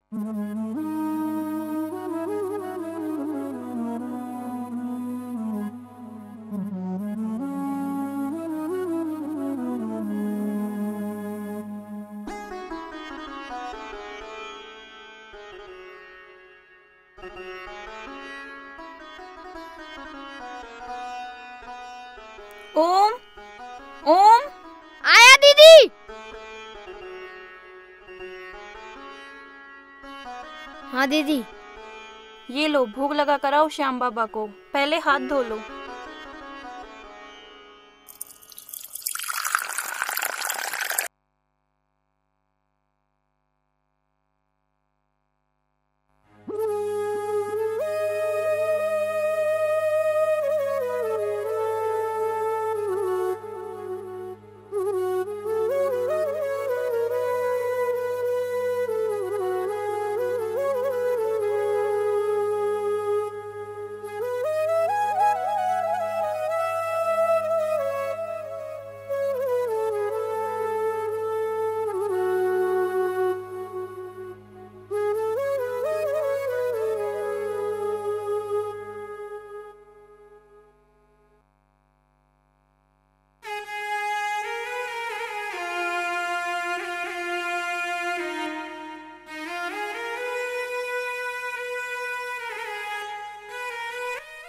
ओम, ओम। आया दीदी। हाँ दीदी। ये लो, भोग लगा कर आओ श्याम बाबा को। पहले हाथ धो लो।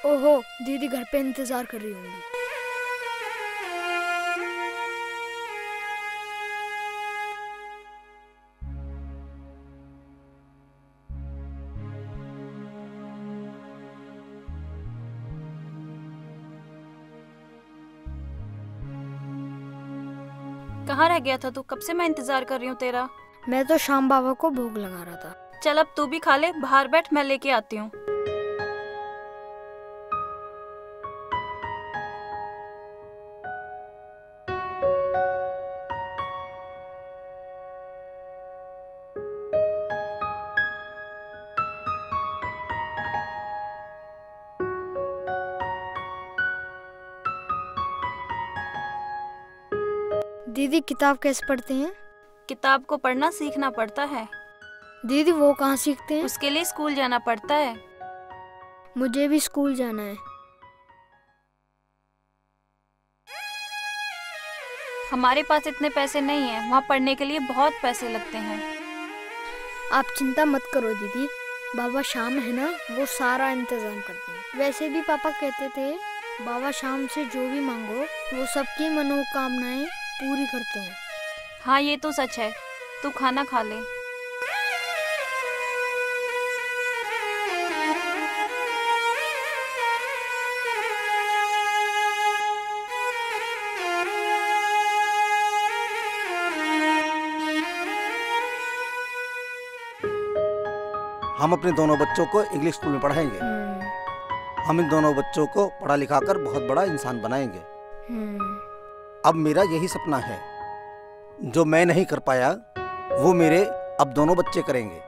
ओहो, दीदी घर पे इंतजार कर रही होंगी। कहाँ रह गया था तू? कब से मैं इंतजार कर रही हूँ तेरा। मैं तो श्याम बाबा को भोग लगा रहा था। चल अब तू भी खा ले, बाहर बैठ, मैं लेके आती हूँ। दीदी किताब कैसे पढ़ते हैं? किताब को पढ़ना सीखना पड़ता है। दीदी वो कहाँ सीखते हैं? उसके लिए स्कूल जाना पड़ता है। मुझे भी स्कूल जाना है। हमारे पास इतने पैसे नहीं हैं, वहाँ पढ़ने के लिए बहुत पैसे लगते हैं। आप चिंता मत करो दीदी, बाबा श्याम है ना, वो सारा इंतजाम करते हैं। वैसे भी पापा कहते थे बाबा श्याम से जो भी मांगो वो सबकी मनोकामनाएं पूरी करते हैं। हाँ ये तो सच है। तू खाना खा ले। हम अपने दोनों बच्चों को इंग्लिश स्कूल में पढ़ाएंगे। हम इन दोनों बच्चों को पढ़ा लिखा कर बहुत बड़ा इंसान बनाएंगे। अब मेरा यही सपना है, जो मैं नहीं कर पाया वो मेरे अब दोनों बच्चे करेंगे।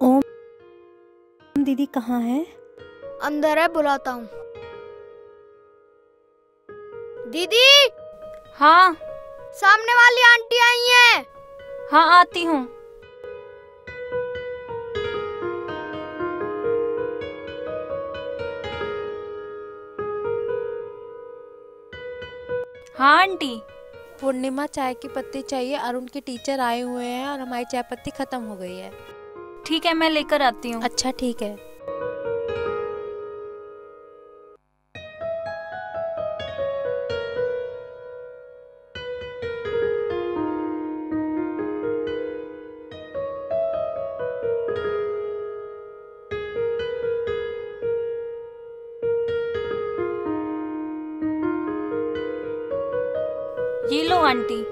ओम दीदी कहाँ है? अंदर है, बुलाता हूँ। दीदी। हाँ। सामने वाली आंटी आई हैं। हाँ आती हूँ। हाँ आंटी। पूर्णिमा, चाय की पत्ती चाहिए और उनके टीचर आए हुए हैं और हमारी चाय पत्ती खत्म हो गई है। ठीक है, मैं लेकर आती हूँ। अच्छा ठीक है। ये लो आंटी।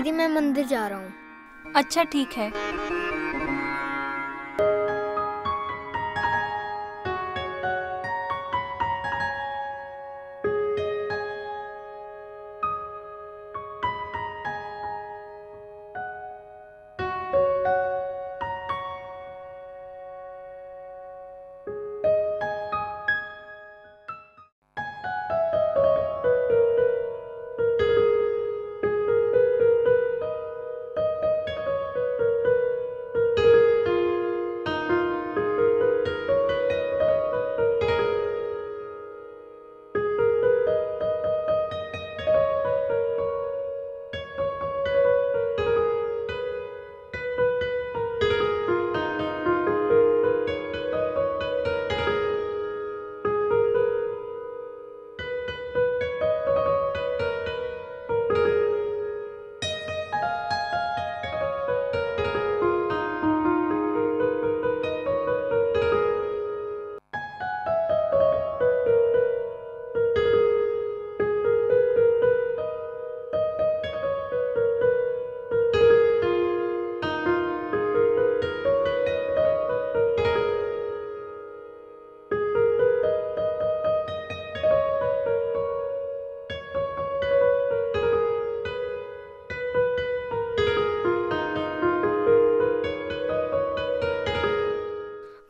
दीदी मैं मंदिर जा रहा हूँ। अच्छा ठीक है।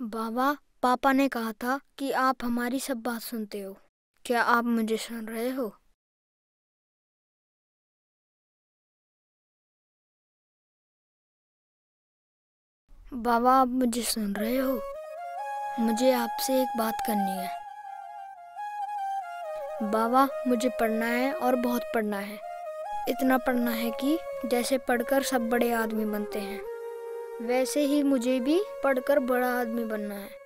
बाबा, पापा ने कहा था कि आप हमारी सब बात सुनते हो। क्या आप मुझे सुन रहे हो? बाबा, आप मुझे सुन रहे हो? मुझे आपसे एक बात करनी है। बाबा, मुझे पढ़ना है और बहुत पढ़ना है। इतना पढ़ना है कि जैसे पढ़कर सब बड़े आदमी बनते हैं, वैसे ही मुझे भी पढ़कर बड़ा आदमी बनना है।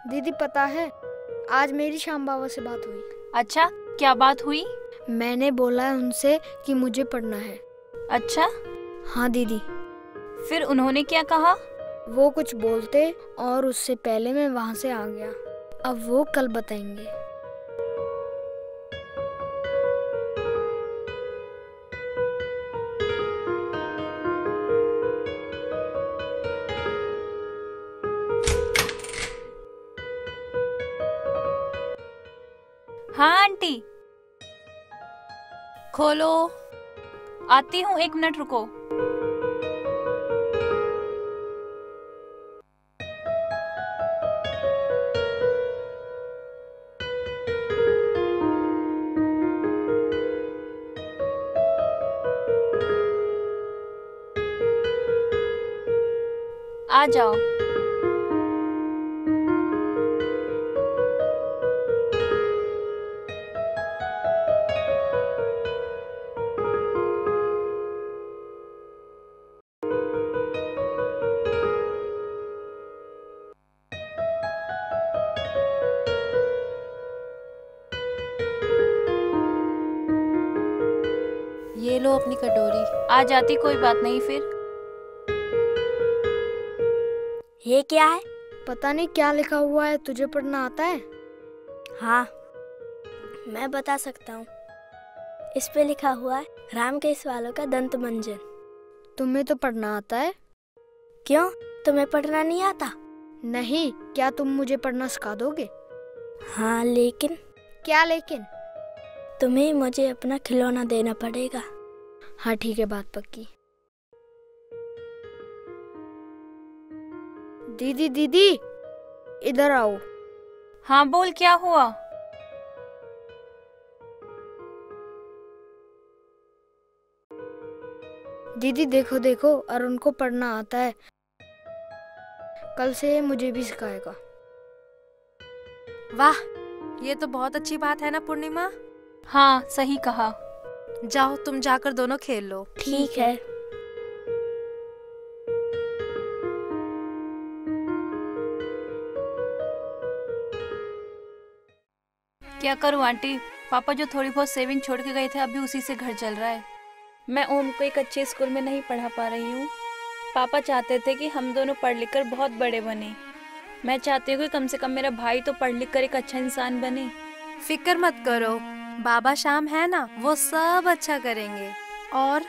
दीदी, पता है आज मेरी श्याम बाबा से बात हुई। अच्छा, क्या बात हुई? मैंने बोला है उनसे कि मुझे पढ़ना है। अच्छा, हाँ दीदी। फिर उन्होंने क्या कहा? वो कुछ बोलते और उससे पहले मैं वहाँ से आ गया। अब वो कल बताएंगे। हाँ आंटी। खोलो। आती हूँ, 1 मिनट रुको। आ जाओ। ये लो अपनी कटोरी। आ जाती, कोई बात नहीं। फिर ये क्या है? पता नहीं क्या लिखा हुआ है। तुझे पढ़ना आता है? हाँ, मैं बता सकता हूँ। इस पे लिखा हुआ है राम के सवालों का दंत मंजन। तुम्हें तो पढ़ना आता है। क्यों, तुम्हें पढ़ना नहीं आता? नहीं, क्या तुम मुझे पढ़ना सिखा दोगे? हाँ, लेकिन। क्या लेकिन? तुम्हें मुझे अपना खिलौना देना पड़ेगा। हाँ ठीक है, बात पक्की। दीदी दीदी, इधर आओ। हाँ बोल, क्या हुआ? दीदी देखो देखो, अरुण को पढ़ना आता है। कल से मुझे भी सिखाएगा। वाह, ये तो बहुत अच्छी बात है ना पूर्णिमा। हाँ सही कहा। जाओ तुम जाकर दोनों खेल लो। ठीक है। क्या करूँ आंटी, पापा जो थोड़ी बहुत सेविंग छोड़ के गए थे अभी उसी से घर चल रहा है। मैं ओम को एक अच्छे स्कूल में नहीं पढ़ा पा रही हूँ। पापा चाहते थे कि हम दोनों पढ़ लिख कर बहुत बड़े बने। मैं चाहती हूँ कि कम से कम मेरा भाई तो पढ़ लिख कर एक अच्छा इंसान बने। फिक्र मत करो, बाबा श्याम है ना, वो सब अच्छा करेंगे। और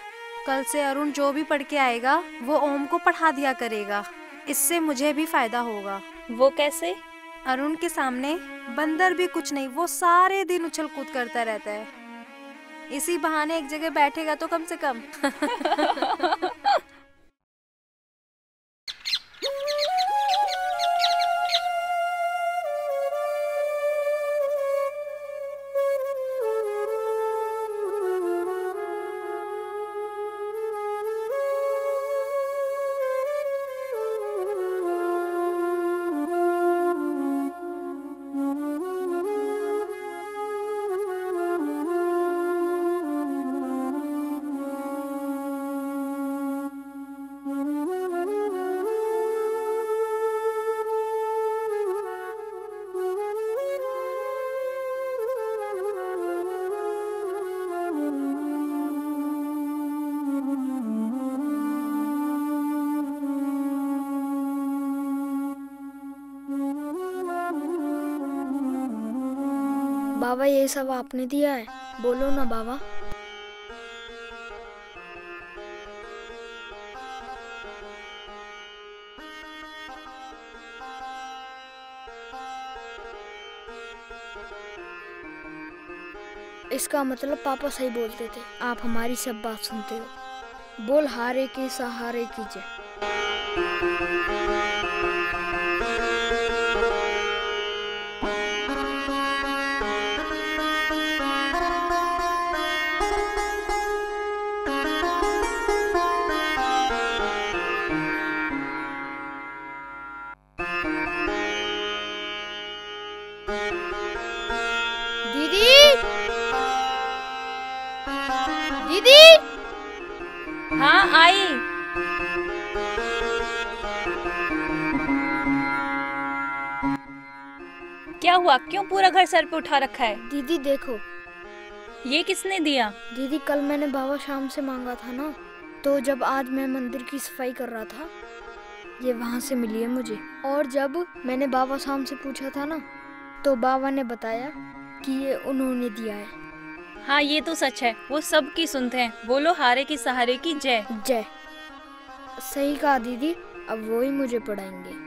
कल से अरुण जो भी पढ़ के आएगा वो ओम को पढ़ा दिया करेगा। इससे मुझे भी फायदा होगा। वो कैसे? अरुण के सामने बंदर भी कुछ नहीं, वो सारे दिन उछल कूद करता रहता है। इसी बहाने एक जगह बैठेगा तो कम से कम। बाबा ये सब आपने दिया है, बोलो ना बाबा। इसका मतलब पापा सही बोलते थे, आप हमारी सब बात सुनते हो। बोल हारे के सहारे की जय। दीदी! हाँ आई। क्या हुआ, क्यों पूरा घर सर पे उठा रखा है? दीदी देखो। ये किसने दिया? दीदी कल मैंने बाबा श्याम से मांगा था ना, तो जब आज मैं मंदिर की सफाई कर रहा था ये वहाँ से मिली है मुझे। और जब मैंने बाबा श्याम से पूछा था ना तो बाबा ने बताया कि ये उन्होंने दिया है। हाँ ये तो सच है, वो सब की सुनते हैं। बोलो हारे की सहारे की जय। जय। सही कहा दीदी, अब वो ही मुझे पढ़ाएंगे।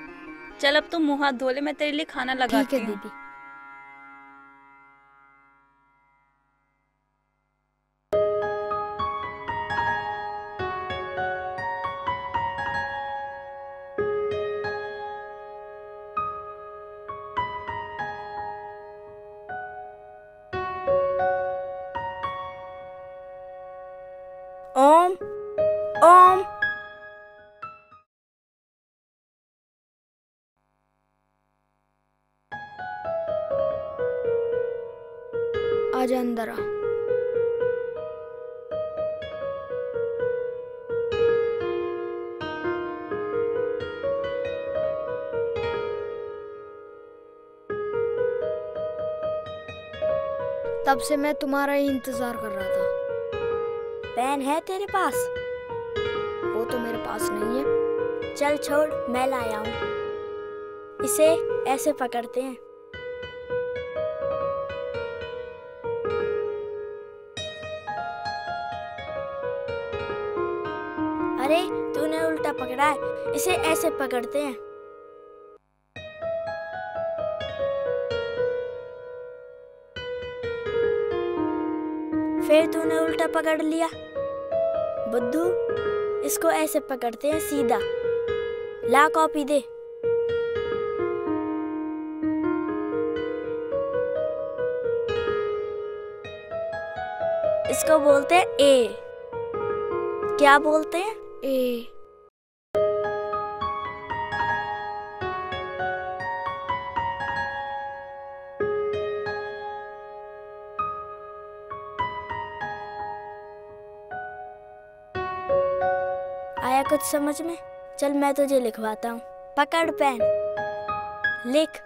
चल अब तुम मुंह हाथ धो ले, मैं तेरे लिए खाना लगाती हूँ। ठीक है दीदी। ओम ओम। आजा अंदर आ। तब से मैं तुम्हारा ही इंतजार कर रहा था। पेन है तेरे पास? वो तो मेरे पास नहीं है। चल छोड़, मैं लाया हूँ। इसे ऐसे पकड़ते हैं। अरे तूने उल्टा पकड़ा है, इसे ऐसे पकड़ते हैं। फिर तूने उल्टा पकड़ लिया। बुद्धू, इसको ऐसे पकड़ते हैं सीधा। ला कॉपी दे। इसको बोलते हैं ए। क्या बोलते हैं? ए। आया कुछ समझ में? चल मैं तुझे लिखवाता हूँ। पकड़ पेन, लिख।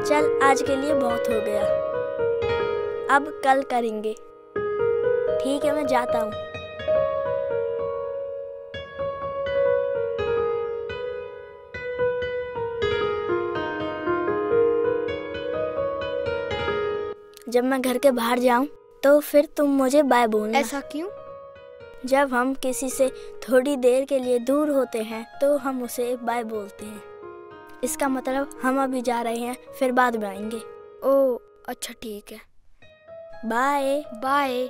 चल आज के लिए बहुत हो गया, अब कल करेंगे। ठीक है, मैं जाता हूँ। जब मैं घर के बाहर जाऊं तो फिर तुम मुझे बाय बोलना। ऐसा क्यों? जब हम किसी से थोड़ी देर के लिए दूर होते हैं तो हम उसे बाय बोलते हैं। इसका मतलब हम अभी जा रहे हैं, फिर बाद में आएंगे। ओ अच्छा ठीक है, बाय बाय।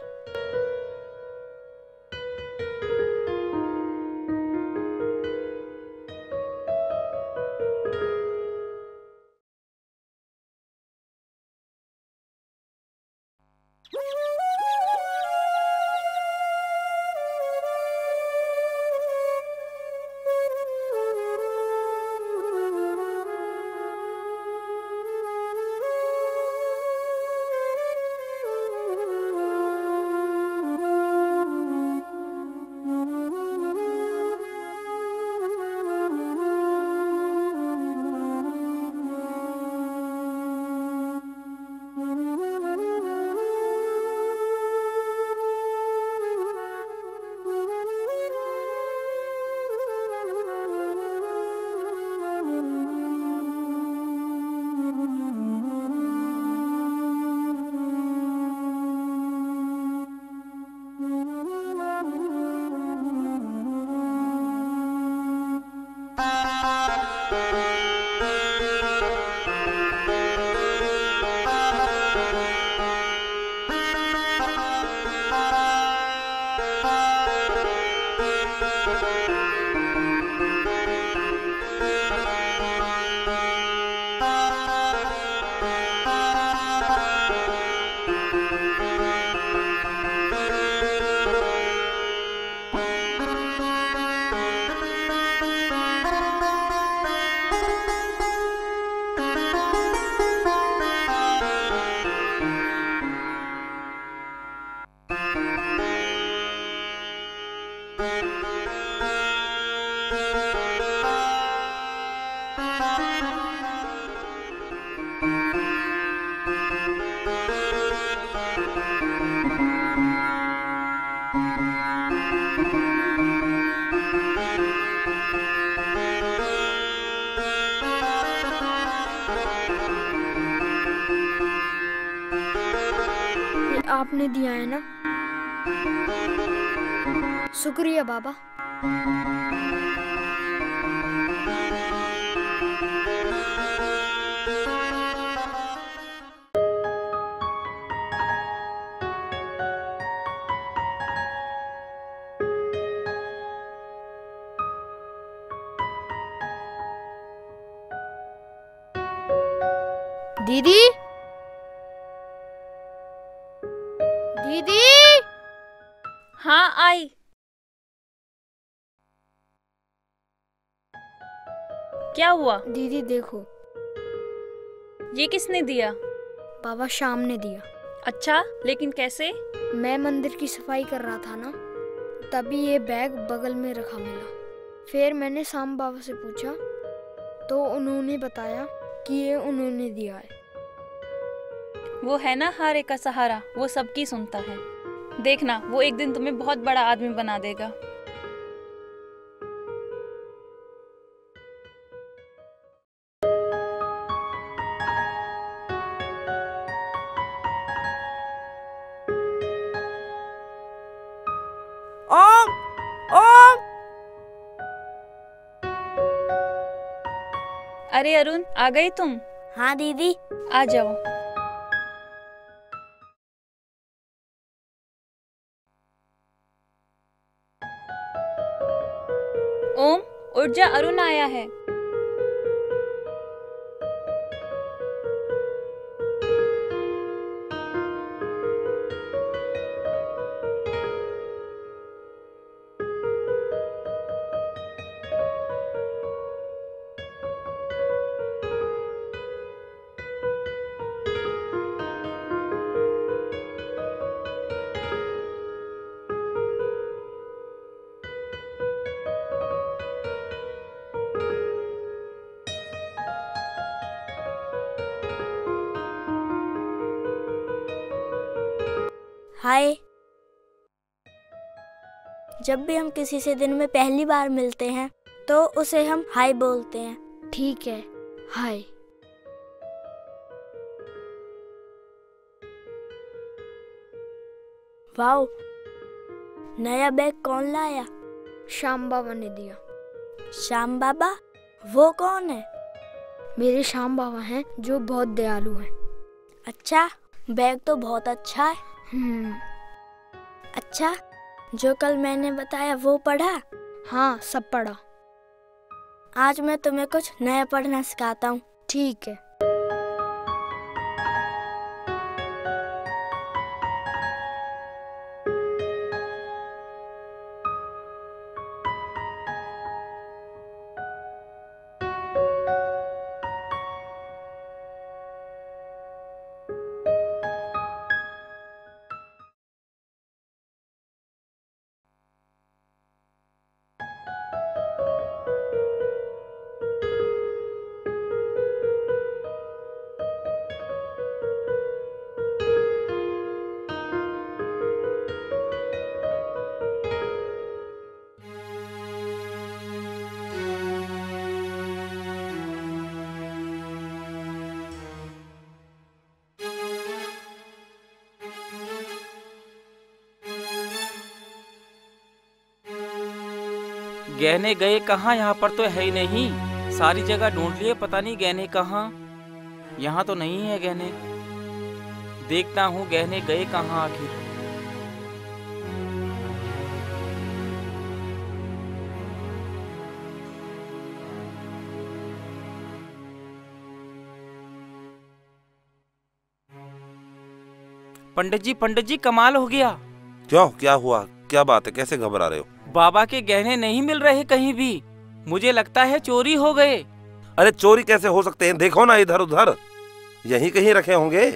आपने दिया है ना? शुक्रिया बाबा। दीदी, दीदी। हाँ आई। क्या हुआ? दीदी देखो, ये किसने दिया? बाबा शाम ने दिया। अच्छा, लेकिन कैसे? मैं मंदिर की सफाई कर रहा था ना, तभी ये बैग बगल में रखा मिला। फिर मैंने शाम बाबा से पूछा तो उन्होंने बताया कि ये उन्होंने दिया है। वो है ना हारे का सहारा, वो सबकी सुनता है। देखना, वो एक दिन तुम्हें बहुत बड़ा आदमी बना देगा। ओम, ओम। अरे अरुण, आ गई तुम? हाँ दीदी। आ जाओ। ओम, उठ जा, अरुण आया है। हाय। जब भी हम किसी से दिन में पहली बार मिलते हैं तो उसे हम हाय बोलते हैं। ठीक है, हाय। वाओ, नया बैग कौन लाया? श्याम बाबा ने दिया। श्याम बाबा? वो कौन है? मेरे श्याम बाबा हैं जो बहुत दयालु हैं। अच्छा, बैग तो बहुत अच्छा है। अच्छा, जो कल मैंने बताया वो पढ़ा? हाँ, सब पढ़ा। आज मैं तुम्हें कुछ नया पढ़ना सिखाता हूँ। ठीक है। गहने गए कहाँ? यहाँ पर तो है ही नहीं। सारी जगह ढूंढ लिए, पता नहीं गहने कहाँ। यहाँ तो नहीं है गहने। देखता हूँ गहने गए कहाँ आखिर। पंडित जी कमाल हो गया। क्यों, क्या हुआ? क्या बात है? कैसे घबरा रहे हो? बाबा के गहने नहीं मिल रहे कहीं भी। मुझे लगता है चोरी हो गए। अरे चोरी कैसे हो सकते हैं? देखो ना इधर उधर, यहीं कहीं रखे होंगे।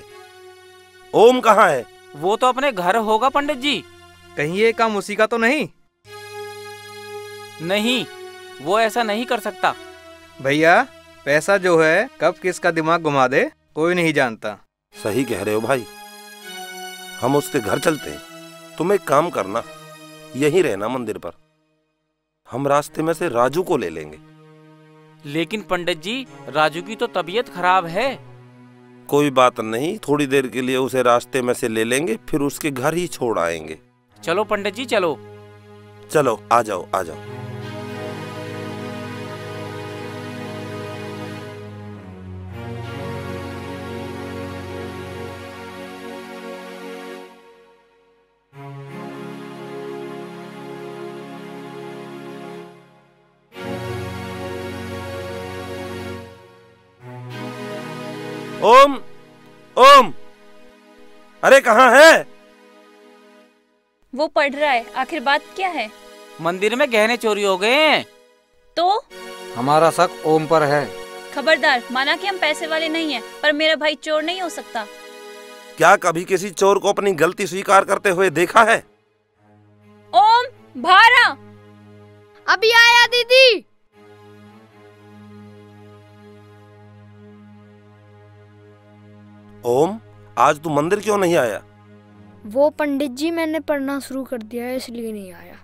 ओम कहाँ है? वो तो अपने घर होगा पंडित जी। कहीं ये काम उसी का तो नहीं? नहीं, वो ऐसा नहीं कर सकता। भैया, पैसा जो है कब किसका दिमाग घुमा दे कोई नहीं जानता। सही कह रहे हो भाई, हम उसके घर चलते हैं। तुम एक काम करना, यहीं रहना मंदिर पर। हम रास्ते में से राजू को ले लेंगे। लेकिन पंडित जी, राजू की तो तबीयत खराब है। कोई बात नहीं, थोड़ी देर के लिए उसे रास्ते में से ले लेंगे, फिर उसके घर ही छोड़ आएंगे। चलो पंडित जी, चलो। चलो, आ जाओ आ जाओ। ओम, ओम, अरे कहाँ है? वो पढ़ रहा है। आखिर बात क्या है? मंदिर में गहने चोरी हो गए हैं। तो हमारा शक ओम पर है। खबरदार, माना कि हम पैसे वाले नहीं हैं, पर मेरा भाई चोर नहीं हो सकता। क्या कभी किसी चोर को अपनी गलती स्वीकार करते हुए देखा है? ओम, बाहर आ। अभी आया दीदी। ओम, आज तू मंदिर क्यों नहीं आया? वो पंडित जी, मैंने पढ़ना शुरू कर दिया है इसलिए नहीं आया।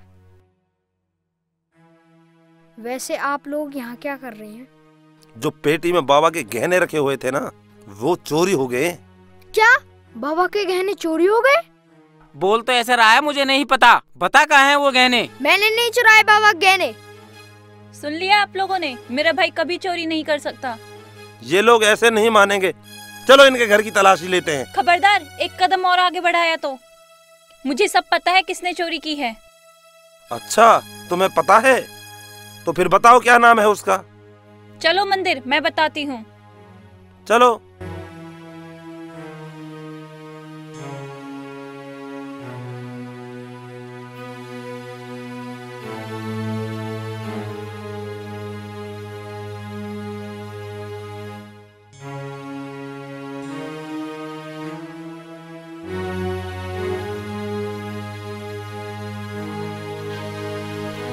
वैसे आप लोग यहाँ क्या कर रहे हैं? जो पेटी में बाबा के गहने रखे हुए थे ना, वो चोरी हो गए। क्या? बाबा के गहने चोरी हो गए? बोल तो ऐसा रहा है, मुझे नहीं पता। बता कहाँ हैं वो गहने? मैंने नहीं चुराए बाबा के गहने। सुन लिया आप लोगों ने? मेरा भाई कभी चोरी नहीं कर सकता। ये लोग ऐसे नहीं मानेंगे। चलो इनके घर की तलाशी लेते हैं। खबरदार, एक कदम और आगे बढ़ाया तो मुझे सब पता है किसने चोरी की है। अच्छा, तुम्हें पता है? तो फिर बताओ क्या नाम है उसका? चलो मंदिर, मैं बताती हूँ। चलो।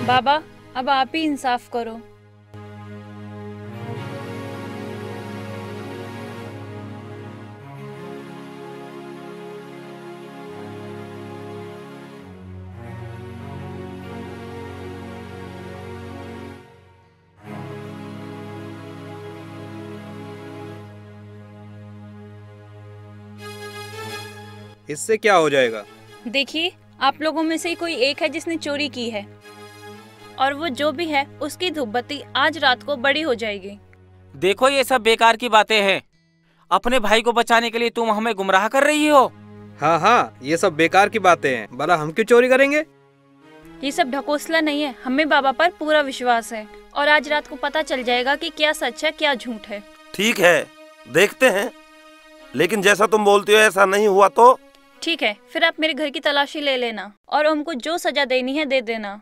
बाबा, अब आप ही इंसाफ करो। इससे क्या हो जाएगा? देखिए, आप लोगों में से ही कोई एक है जिसने चोरी की है, और वो जो भी है उसकी धूपबत्ती आज रात को बड़ी हो जाएगी। देखो, ये सब बेकार की बातें हैं। अपने भाई को बचाने के लिए तुम हमें गुमराह कर रही हो। हाँ हाँ, ये सब बेकार की बातें हैं। भला हम क्यों चोरी करेंगे? ये सब ढकोसला नहीं है, हमें बाबा पर पूरा विश्वास है, और आज रात को पता चल जाएगा कि क्या सच है क्या झूठ है। ठीक है, देखते हैं, लेकिन जैसा तुम बोलती हो ऐसा नहीं हुआ तो? ठीक है, फिर आप मेरे घर की तलाशी ले लेना और ओम को जो सजा देनी है दे देना।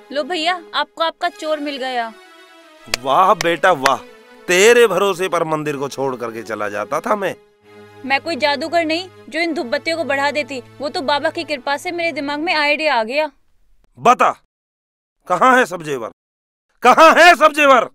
लो भैया, आपको आपका चोर मिल गया। वाह बेटा वाह, तेरे भरोसे पर मंदिर को छोड़ करके चला जाता था मैं कोई जादूगर नहीं जो इन धूपबत्तियों को बढ़ा देती, वो तो बाबा की कृपा से मेरे दिमाग में आइडिया आ गया। बता, कहाँ है सब जेवर? कहाँ है सब जेवर?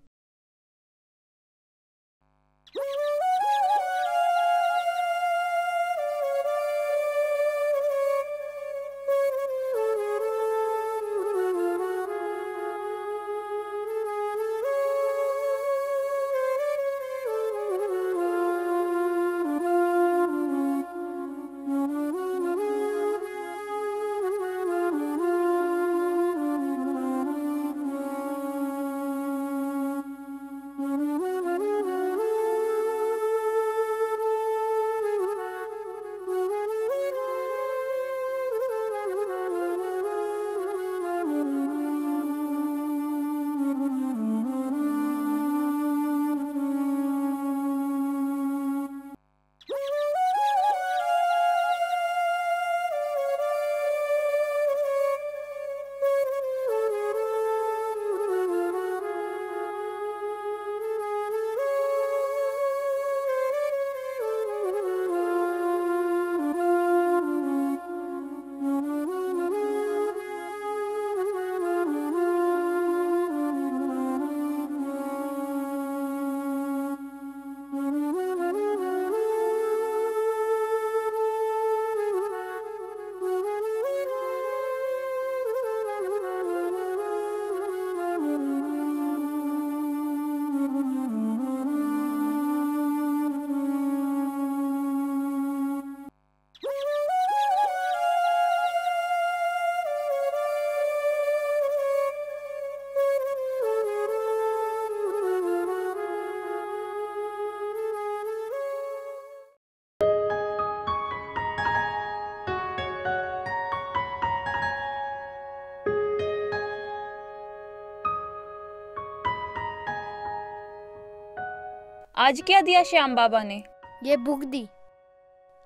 आज क्या दिया श्याम बाबा ने? ये बुक दी।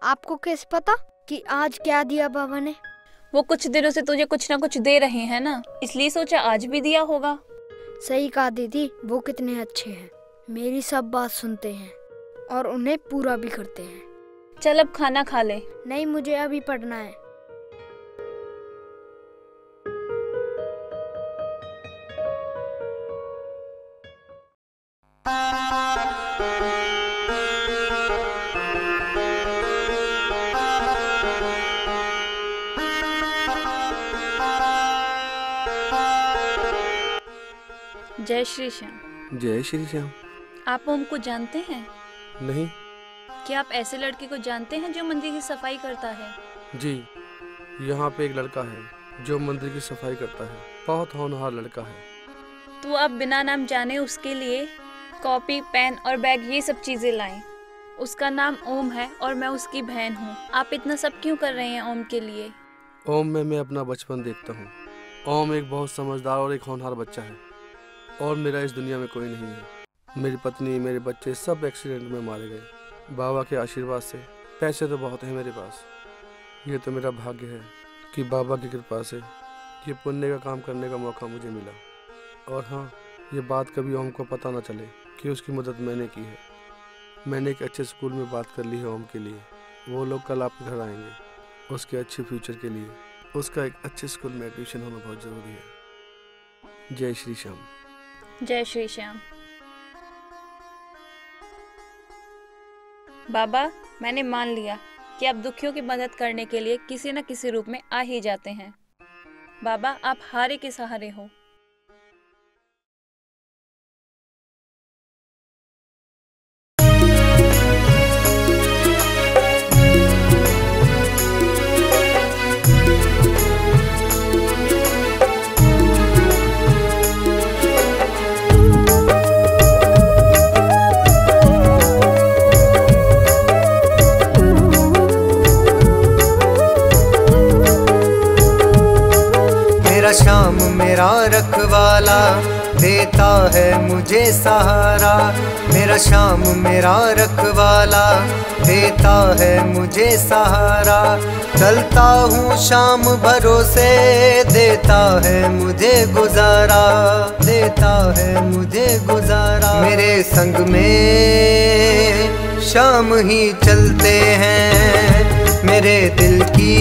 आपको कैसे पता कि आज क्या दिया बाबा ने? वो कुछ दिनों से तुझे कुछ ना कुछ दे रहे हैं ना, इसलिए सोचा आज भी दिया होगा। सही कहा दीदी, वो कितने अच्छे हैं, मेरी सब बात सुनते हैं और उन्हें पूरा भी करते हैं। चल अब खाना खा ले। नहीं, मुझे अभी पढ़ना है। जय श्री श्याम। जय श्री श्याम। आप ओम को जानते हैं? नहीं। क्या आप ऐसे लड़के को जानते हैं जो मंदिर की सफाई करता है? जी, यहाँ पे एक लड़का है जो मंदिर की सफाई करता है, बहुत होनहार लड़का है। तो आप बिना नाम जाने उसके लिए कॉपी, पेन और बैग ये सब चीजें लाएं। उसका नाम ओम है और मैं उसकी बहन हूँ। आप इतना सब क्यों कर रहे हैं ओम के लिए? ओम में मैं अपना बचपन देखता हूँ। ओम एक बहुत समझदार और एक होनहार बच्चा है, और मेरा इस दुनिया में कोई नहीं है। मेरी पत्नी, मेरे बच्चे सब एक्सीडेंट में मारे गए। बाबा के आशीर्वाद से पैसे तो बहुत हैं मेरे पास। ये तो मेरा भाग्य है कि बाबा की कृपा से ये पुण्य का काम करने का मौका मुझे मिला। और हाँ, ये बात कभी ओम को पता ना चले कि उसकी मदद मैंने की है। मैंने एक अच्छे स्कूल में बात कर ली है ओम के लिए, वो लोग कल आपके घर आएंगे। उसके अच्छे फ्यूचर के लिए उसका एक अच्छे स्कूल में एडमिशन होना बहुत ज़रूरी है। जय श्री श्याम। जय श्री श्याम। बाबा, मैंने मान लिया कि आप दुखियों की मदद करने के लिए किसी न किसी रूप में आ ही जाते हैं। बाबा, आप हारे के सहारे हो। श्याम मेरा रखवाला देता है मुझे सहारा। मेरा श्याम मेरा रखवाला देता है मुझे सहारा। चलता हूँ शाम भरोसे देता है मुझे गुजारा, देता है मुझे गुजारा। मेरे संग में शाम ही चलते हैं, मेरे दिल की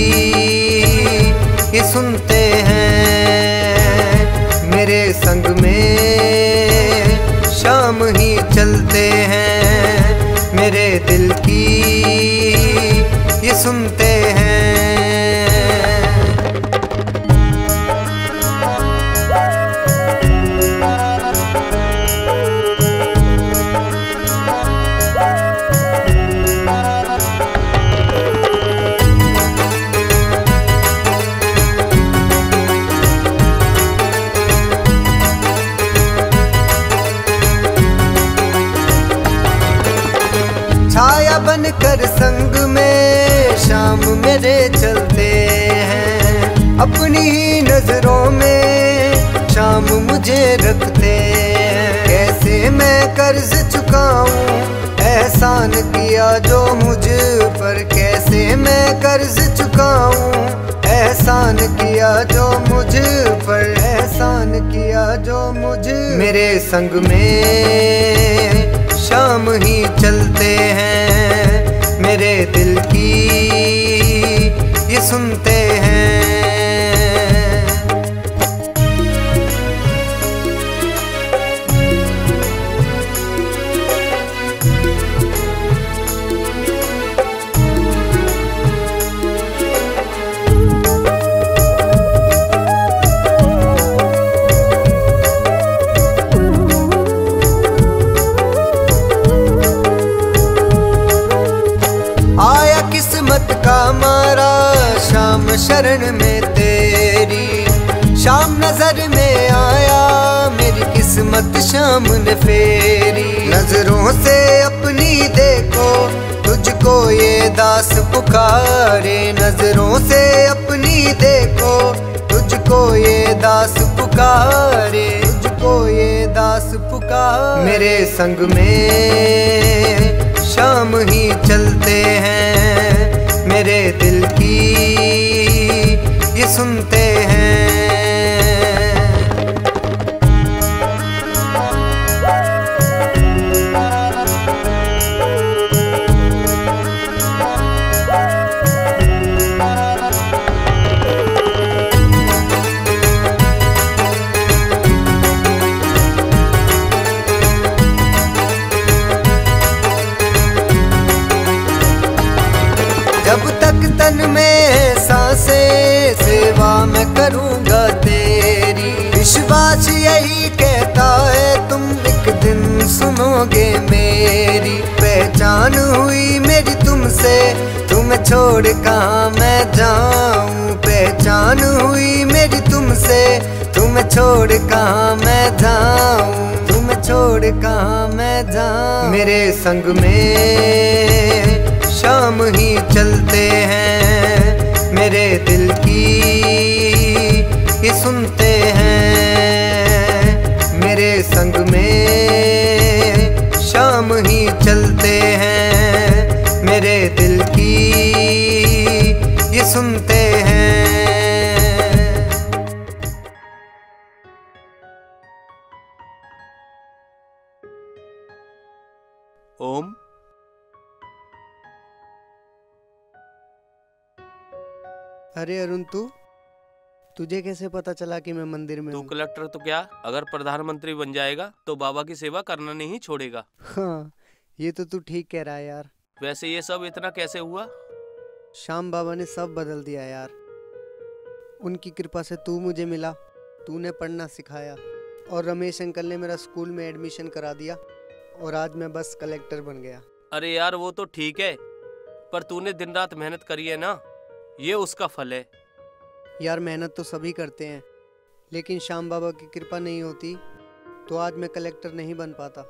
ये सुनते हैं। मेरे संग में शाम ही चलते हैं, मेरे दिल की ये सुनते हैं। छाया बनकर संग में शाम मेरे चलते हैं। अपनी ही नजरों में शाम मुझे रखते हैं। कैसे मैं कर्ज चुकाऊं एहसान किया जो मुझ पर, कैसे मैं कर्ज चुकाऊं एहसान किया जो मुझ पर, एहसान किया जो मुझ। मेरे संग में शाम ही चलते हैं, मेरे दिल की ये सुनते हैं। किस्मत का मारा शाम शरण में तेरी, शाम नजर में आया मेरी किस्मत शाम ने फेरी। नजरों से अपनी देखो तुझको ये दास पुकारे, नजरों से अपनी देखो तुझको ये दास पुकारे, तुझको ये दास पुकारे। मेरे संग में शाम ही चलते हैं, मेरे दिल की ये सुनते हैं। जब तक तन में सांसें सेवा मैं करूँगा तेरी। विश्वास यही कहता है तुम एक दिन सुनोगे मेरी। पहचान हुई मेरी तुमसे, तुम्हें छोड़ कहाँ मैं जाऊँ। पहचान हुई मेरी तुमसे, तुम्हें छोड़ कहाँ मैं जाऊँ, तुम्हें छोड़ कहाँ मैं जाऊँ। मेरे संग में शाम ही चलते हैं, मेरे दिल की ये सुनते हैं। मेरे संग में शाम ही चलते हैं, मेरे दिल की ये सुनते हैं। ओम अरे अरुण, तुझे कैसे पता चला कि मैं मंदिर में तू हूँ? कलेक्टर तो क्या, अगर प्रधानमंत्री बन जाएगा तो बाबा की सेवा करना नहीं छोड़ेगा। हाँ, ये तो तू ठीक कह रहा है यार। वैसे ये सब इतना कैसे हुआ? श्याम बाबा ने सब बदल दिया यार। उनकी कृपा से तू मुझे मिला, तूने पढ़ना सिखाया, और रमेश अंकल ने मेरा स्कूल में एडमिशन करा दिया, और आज मैं बस कलेक्टर बन गया। अरे यार वो तो ठीक है, पर तूने दिन रात मेहनत करी है ना, ये उसका फल है। यार मेहनत तो सभी करते हैं, लेकिन श्याम बाबा की कृपा नहीं होती तो आज मैं कलेक्टर नहीं बन पाता,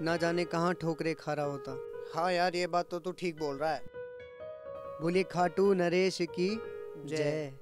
ना जाने कहाँ ठोकरे खा रहा होता। हाँ यार, ये बात तो तू ठीक बोल रहा है। बोलिए खाटू नरेश की जय।